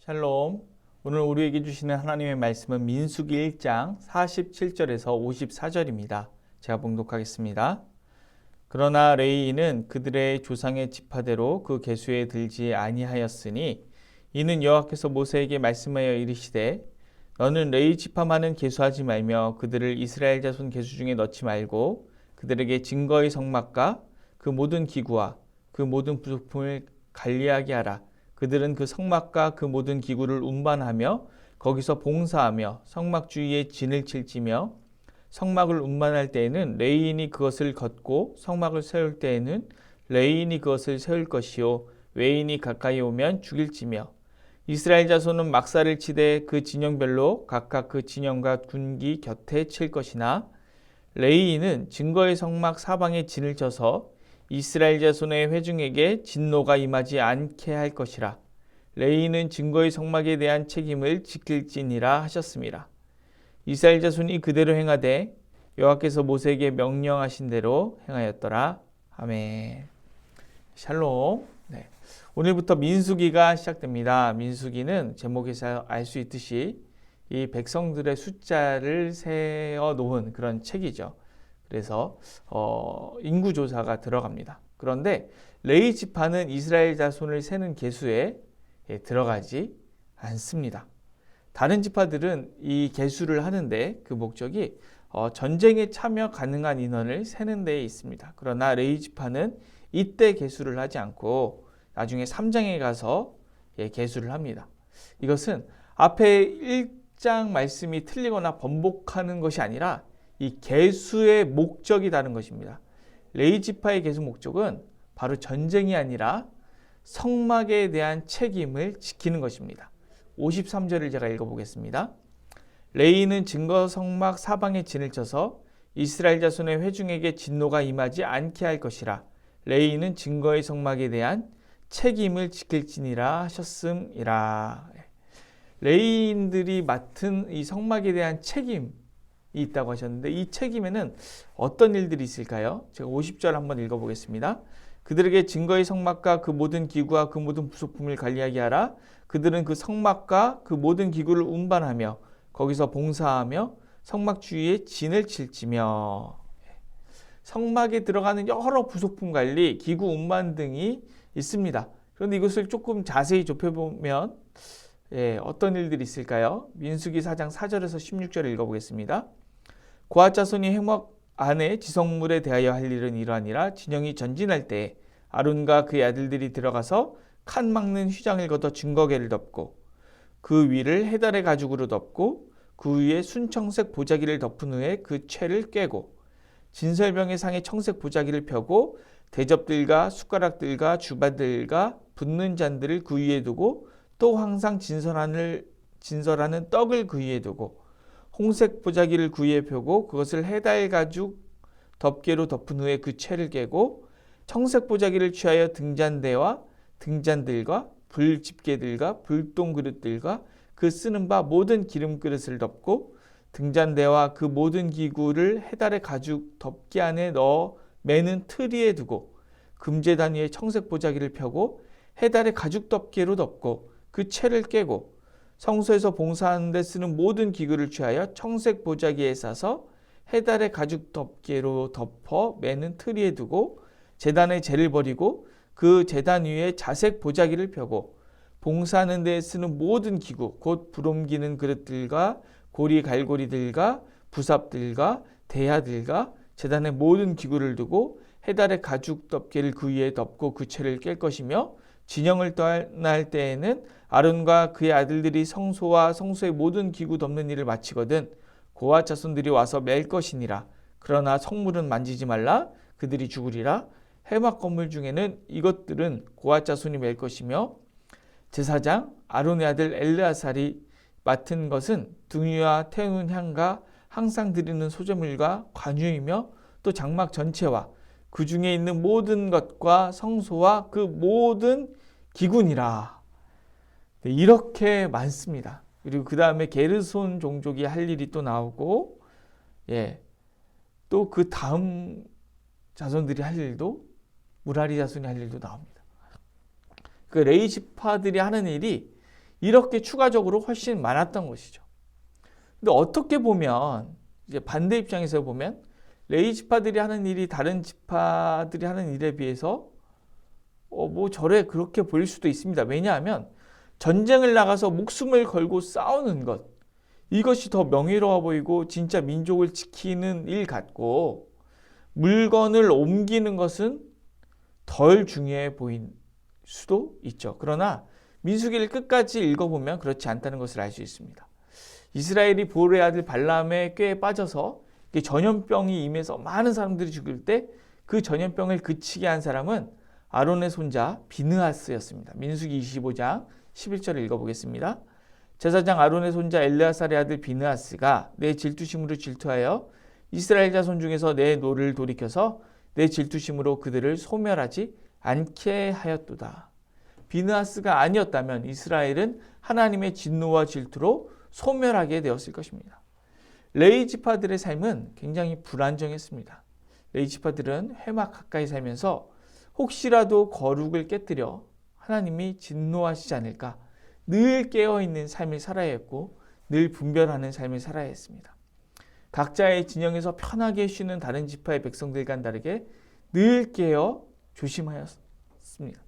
샬롬. 오늘 우리에게 주시는 하나님의 말씀은 민수기 1장 47절에서 54절입니다. 제가 봉독하겠습니다. 그러나 레위인은 그들의 조상의 지파대로 그 계수에 들지 아니하였으니 이는 여호와께서 모세에게 말씀하여 이르시되 너는 레위 지파만은 계수하지 말며 그들을 이스라엘 자손 계수 중에 넣지 말고 그들에게 증거의 성막과 그 모든 기구와 그 모든 부속품을 관리하게 하라. 그들은 그 성막과 그 모든 기구를 운반하며 거기서 봉사하며 성막 주위에 진을 칠지며 성막을 운반할 때에는 레위인이 그것을 걷고 성막을 세울 때에는 레위인이 그것을 세울 것이요 외인이 가까이 오면 죽일지며 이스라엘 자손은 막사를 치되 그 진영별로 각각 그 진영과 군기 곁에 칠 것이나 레위인은 증거의 성막 사방에 진을 쳐서 이스라엘 자손의 회중에게 진노가 임하지 않게 할 것이라. 레위인은 증거의 성막에 대한 책임을 지킬지니라 하셨습니다. 이스라엘 자손이 그대로 행하되 여호와께서 모세에게 명령하신 대로 행하였더라. 아멘. 샬롬. 네. 오늘부터 민수기가 시작됩니다. 민수기는 제목에서 알 수 있듯이 이 백성들의 숫자를 세어 놓은 그런 책이죠. 그래서 인구조사가 들어갑니다. 그런데 레위 지파는 이스라엘 자손을 세는 계수에 들어가지 않습니다. 다른 지파들은 이 계수를 하는데 그 목적이 전쟁에 참여 가능한 인원을 세는 데에 있습니다. 그러나 레위 지파는 이때 계수를 하지 않고 나중에 3장에 가서 계수를 합니다. 이것은 앞에 1장 말씀이 틀리거나 번복하는 것이 아니라 이 계수의 목적이 다른 것입니다. 레위 지파의 계수 목적은 바로 전쟁이 아니라 성막에 대한 책임을 지키는 것입니다. 53절을 제가 읽어보겠습니다. 레위인은 증거 성막 사방에 진을 쳐서 이스라엘 자손의 회중에게 진노가 임하지 않게 할 것이라. 레위인은 증거의 성막에 대한 책임을 지킬지니라 하셨음이라. 레위인들이 맡은 이 성막에 대한 책임이 있다고 하셨는데 이 책임에는 어떤 일들이 있을까요? 제가 50절 한번 읽어보겠습니다. 그들에게 증거의 성막과 그 모든 기구와 그 모든 부속품을 관리하게 하라. 그들은 그 성막과 그 모든 기구를 운반하며 거기서 봉사하며 성막 주위에 진을 칠지며. 성막에 들어가는 여러 부속품 관리, 기구 운반 등이 있습니다. 그런데 이것을 조금 자세히 좁혀보면 어떤 일들이 있을까요? 민수기 4장 4절에서 16절을 읽어보겠습니다. 고앗 자손이 회막 안에 지성물에 대하여 할 일은 이러하니라. 진영이 전진할 때 아론과 그의 아들들이 들어가서 칸 막는 휘장을 걷어 증거궤를 덮고 그 위를 해달의 가죽으로 덮고 그 위에 순청색 보자기를 덮은 후에 그 채를 꿰고 진설병의 상에 청색 보자기를 펴고 대접들과 숟가락들과 주바들과 붓는 잔들을 그 위에 두고 또 항상 진설하는 떡을 그 위에 두고 홍색 보자기를 그 위에 펴고 그것을 해달 가죽 덮개로 덮은 후에 그 채를 깨고 청색 보자기를 취하여 등잔대와 등잔들과 불집게들과 불똥 그릇들과 그 쓰는 바 모든 기름 그릇을 덮고 등잔대와 그 모든 기구를 해달의 가죽 덮개 안에 넣어 매는 틀 위에 두고 금제단 위에 청색 보자기를 펴고 해달의 가죽 덮개로 덮고 그 채를 깨고 성소에서 봉사하는 데 쓰는 모든 기구를 취하여 청색 보자기에 싸서 해달의 가죽 덮개로 덮어 매는 틀 위에 두고 제단에 재를 버리고 그 제단 위에 자색 보자기를 펴고 봉사하는 데 쓰는 모든 기구 곧 불 옮기는 그릇들과 고리 갈고리들과 부삽들과 대야들과 제단의 모든 기구를 두고 해달의 가죽 덮개를 그 위에 덮고 그 채를 깰 것이며 진영을 떠날 때에는 아론과 그의 아들들이 성소와 성소의 모든 기구 덮는 일을 마치거든 고앗 자손들이 와서 맬 것이니라. 그러나 성물은 만지지 말라. 그들이 죽으리라. 회막 건물 중에는 이것들은 고앗 자손이 맬 것이며 제사장 아론의 아들 엘르아살이 맡은 것은 등유와 태우는 향과 항상 드리는 소제물과 관유이며 또 장막 전체와 그 중에 있는 모든 것과 성소와 그 모든 기구니라. 이렇게 많습니다. 그리고 그 다음에 게르손 종족이 할 일이 또 나오고, 또 그 다음 자손들이 할 일도 무라리 자손이 할 일도 나옵니다. 그 레위 지파들이 하는 일이 이렇게 추가적으로 훨씬 많았던 것이죠. 근데 어떻게 보면 이제 반대 입장에서 보면 레위 지파들이 하는 일이 다른 지파들이 하는 일에 비해서 뭐 저래 그렇게 보일 수도 있습니다. 왜냐하면 전쟁을 나가서 목숨을 걸고 싸우는 것, 이것이 더 명예로워 보이고 진짜 민족을 지키는 일 같고, 물건을 옮기는 것은 덜 중요해 보일 수도 있죠. 그러나 민수기를 끝까지 읽어보면 그렇지 않다는 것을 알 수 있습니다. 이스라엘이 보올의 아들 발람의 꾀에 빠져서 전염병이 임해서 많은 사람들이 죽을 때 그 전염병을 그치게 한 사람은 아론의 손자 비느하스였습니다. 민수기 25장 11절을 읽어보겠습니다. 제사장 아론의 손자 엘르아살의 아들 비느하스가 내 질투심으로 질투하여 이스라엘 자손 중에서 내 노를 돌이켜서 내 질투심으로 그들을 소멸하지 않게 하였도다. 비느하스가 아니었다면 이스라엘은 하나님의 진노와 질투로 소멸하게 되었을 것입니다. 레위 지파들의 삶은 굉장히 불안정했습니다. 레위 지파들은 회막 가까이 살면서 혹시라도 거룩을 깨뜨려 하나님이 진노하시지 않을까 늘 깨어있는 삶을 살아야 했고 늘 분별하는 삶을 살아야 했습니다. 각자의 진영에서 편하게 쉬는 다른 지파의 백성들과는 다르게 늘 깨어 조심하였습니다.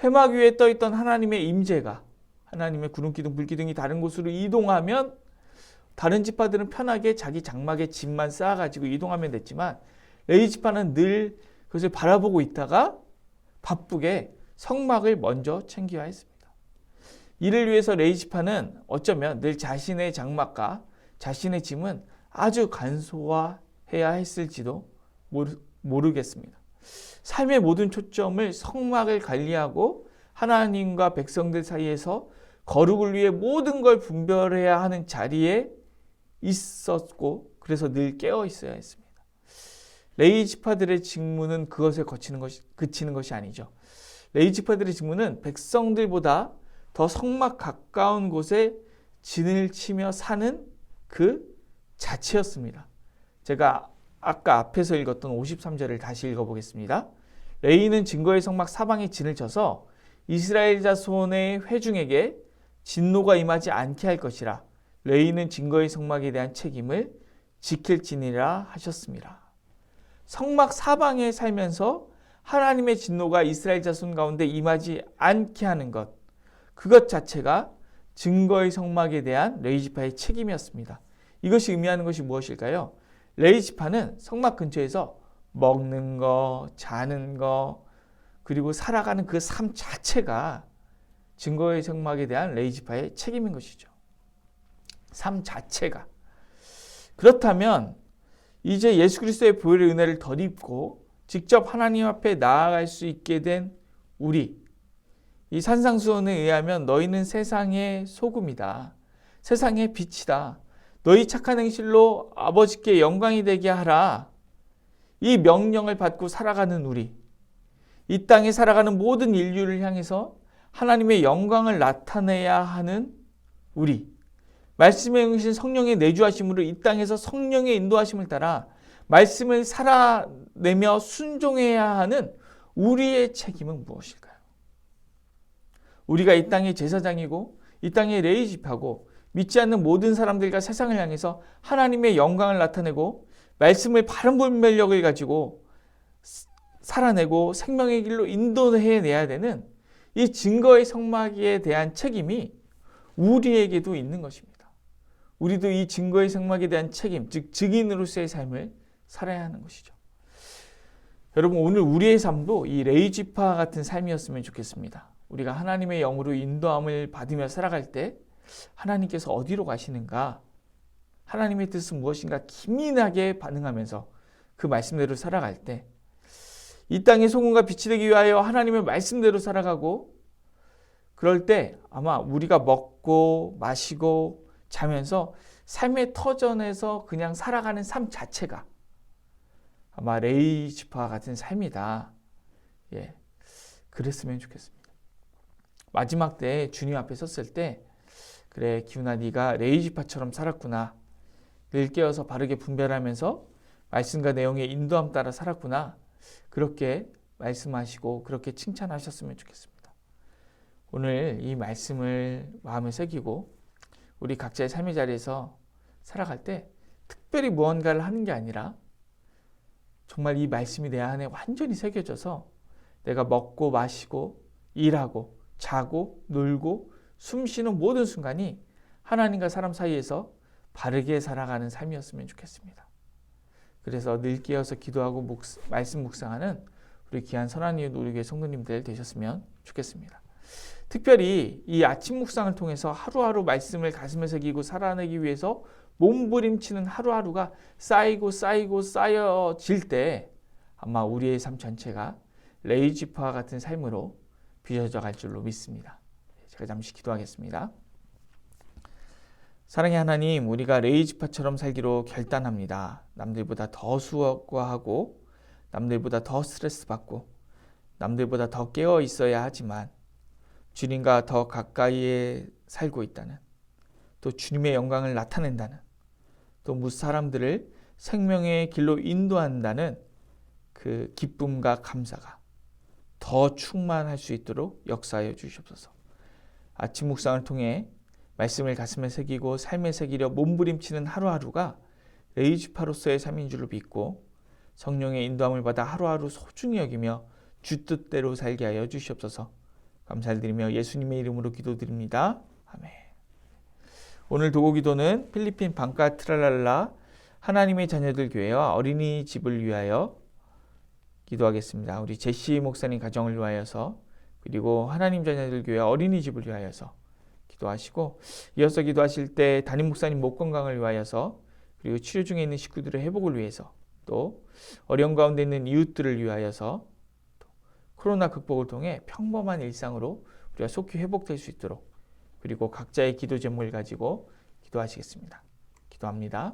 회막 위에 떠있던 하나님의 임재가, 하나님의 구름기둥, 불기둥이 다른 곳으로 이동하면 다른 지파들은 편하게 자기 장막에 짐만 쌓아가지고 이동하면 됐지만 레위 지파는 늘 그것을 바라보고 있다가 바쁘게 성막을 먼저 챙겨야 했습니다. 이를 위해서 레위 지파는 어쩌면 늘 자신의 장막과 자신의 짐은 아주 간소화해야 했을지도 모르겠습니다. 삶의 모든 초점을 성막을 관리하고 하나님과 백성들 사이에서 거룩을 위해 모든 걸 분별해야 하는 자리에 있었고, 그래서 늘 깨어 있어야 했습니다. 레위 지파들의 직무는 그것에 그치는 것이 아니죠. 레위 지파들의 직무는 백성들보다 더 성막 가까운 곳에 진을 치며 사는 그 자체였습니다. 제가 아까 앞에서 읽었던 53절을 다시 읽어보겠습니다. 레위는 증거의 성막 사방에 진을 쳐서 이스라엘 자손의 회중에게 진노가 임하지 않게 할 것이라. 레위는 증거의 성막에 대한 책임을 지킬지니라 하셨습니다. 성막 사방에 살면서 하나님의 진노가 이스라엘 자손 가운데 임하지 않게 하는 것, 그것 자체가 증거의 성막에 대한 레위 지파의 책임이었습니다. 이것이 의미하는 것이 무엇일까요? 레위 지파는 성막 근처에서 먹는 거, 자는 거, 그리고 살아가는 그 삶 자체가 증거의 성막에 대한 레위 지파의 책임인 것이죠. 삶 자체가. 그렇다면 이제 예수 그리스도의 보혈의 은혜를 덧입고 직접 하나님 앞에 나아갈 수 있게 된 우리, 이 산상수훈에 의하면 너희는 세상의 소금이다. 세상의 빛이다. 너희 착한 행실로 아버지께 영광이 되게 하라. 이 명령을 받고 살아가는 우리, 이 땅에 살아가는 모든 인류를 향해서 하나님의 영광을 나타내야 하는 우리, 말씀에 응신 성령의 내주하심으로 이 땅에서 성령의 인도하심을 따라 말씀을 살아내며 순종해야 하는 우리의 책임은 무엇일까요? 우리가 이 땅의 제사장이고 이 땅의 레위 지파고 믿지 않는 모든 사람들과 세상을 향해서 하나님의 영광을 나타내고 말씀의 바른 분별력을 가지고 살아내고 생명의 길로 인도해내야 되는 이 증거의 성막에 대한 책임이 우리에게도 있는 것입니다. 우리도 이 증거의 성막에 대한 책임, 즉 증인으로서의 삶을 살아야 하는 것이죠. 여러분, 오늘 우리의 삶도 이 레위 지파 같은 삶이었으면 좋겠습니다. 우리가 하나님의 영으로 인도함을 받으며 살아갈 때 하나님께서 어디로 가시는가, 하나님의 뜻은 무엇인가 기민하게 반응하면서 그 말씀대로 살아갈 때 이 땅의 소금과 빛이 되기 위하여 하나님의 말씀대로 살아가고, 그럴 때 아마 우리가 먹고 마시고 자면서 삶의 터전에서 그냥 살아가는 삶 자체가 아마 레위 지파와 같은 삶이다. 그랬으면 좋겠습니다. 마지막 때 주님 앞에 섰을 때, 그래 기훈아, 네가 레위 지파처럼 살았구나. 늘 깨어서 바르게 분별하면서 말씀과 내용의 인도함 따라 살았구나. 그렇게 말씀하시고 그렇게 칭찬하셨으면 좋겠습니다. 오늘 이 말씀을 마음에 새기고 우리 각자의 삶의 자리에서 살아갈 때 특별히 무언가를 하는 게 아니라 정말 이 말씀이 내 안에 완전히 새겨져서 내가 먹고 마시고 일하고 자고 놀고 숨쉬는 모든 순간이 하나님과 사람 사이에서 바르게 살아가는 삶이었으면 좋겠습니다. 그래서 늘 깨어서 기도하고 말씀 묵상하는 우리 귀한 선한 이웃 우리 교회 성도님들 되셨으면 좋겠습니다. 특별히 이 아침 묵상을 통해서 하루하루 말씀을 가슴에 새기고 살아내기 위해서 몸부림치는 하루하루가 쌓이고 쌓여질 때 아마 우리의 삶 전체가 레이지파와 같은 삶으로 빚어져 갈 줄로 믿습니다. 제가 잠시 기도하겠습니다. 사랑의 하나님, 우리가 레이지파처럼 살기로 결단합니다. 남들보다 더 수고하고 남들보다 더 스트레스 받고 남들보다 더 깨어 있어야 하지만 주님과 더 가까이에 살고 있다는, 또 주님의 영광을 나타낸다는, 또 무사람들을 생명의 길로 인도한다는 그 기쁨과 감사가 더 충만할 수 있도록 역사하여 주시옵소서. 아침 묵상을 통해 말씀을 가슴에 새기고 삶에 새기려 몸부림치는 하루하루가 레이지파로서의 삶인 줄로 믿고 성령의 인도함을 받아 하루하루 소중히 여기며 주 뜻대로 살게 하여 주시옵소서. 감사드리며 예수님의 이름으로 기도드립니다. 아멘. 오늘 도고기도는 필리핀 방카 트랄랄라 하나님의 자녀들 교회와 어린이집을 위하여 기도하겠습니다. 우리 제시 목사님 가정을 위하여서, 그리고 하나님 자녀들 교회 어린이집을 위하여서 기도하시고, 이어서 기도하실 때 담임 목사님 목 건강을 위하여서, 그리고 치료 중에 있는 식구들의 회복을 위해서, 또 어려운 가운데 있는 이웃들을 위하여서, 코로나 극복을 통해 평범한 일상으로 우리가 속히 회복될 수 있도록, 그리고 각자의 기도 제목을 가지고 기도하시겠습니다. 기도합니다.